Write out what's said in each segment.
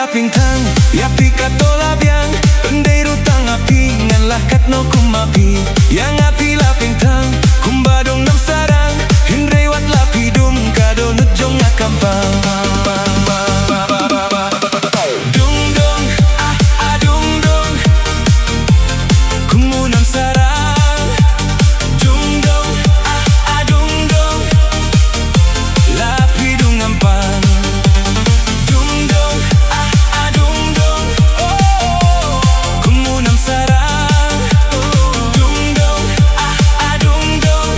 laping tang yapi katola biang pendai rutang api nganlah katno kumapi yang api laping tang kumbadong nam sarang hindrei wat lapi dum kadonut jong akampang dung dong dung dong kumu nam sarang dung dong dung dong lapi dung ampang dung dong dung dong kumu nam sarang dung dong dung dong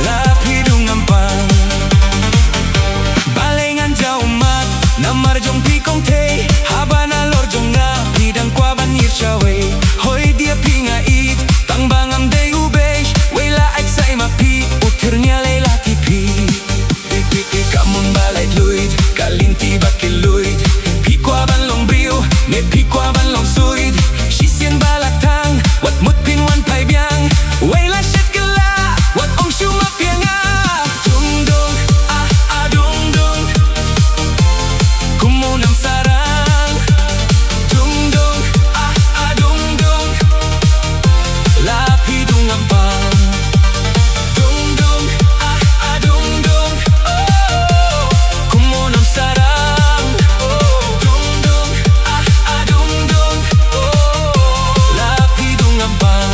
lapi dung ampang balengan jauh mat namar jong pikong te habana lor jong nga bidang kwa banir chawe hoi dia pinga it tang bangam de ubej wela ek sai mapi utirnya lela tipi kamun balai luid kalinti bakiluid pikwa ban long brio me pikwa ban long suid shisien balatang wat mut pin wan pai biang wela shet kala wat ong shuma pianga dung dong dung dong kumu nam sarang dung dong dung dong lapi dung ampang dung dong dung dong kumu nam sarang dung dong dung dong lapi dung ampang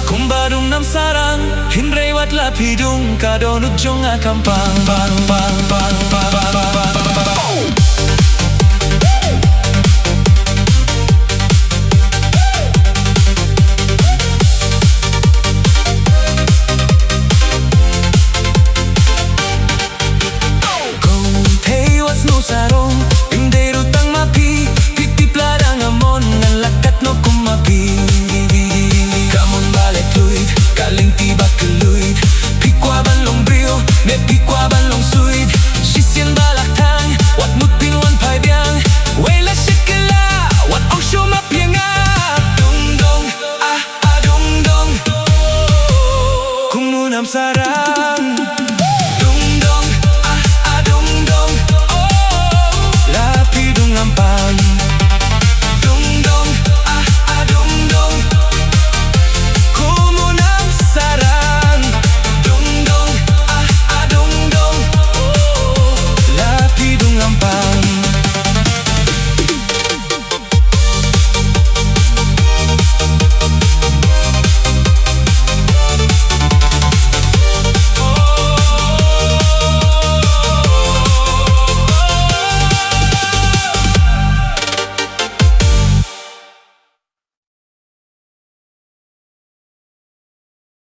kumbadung nam sarang hindrei wat lapi dung kadonut jong akampang bang bang bang bang bang bang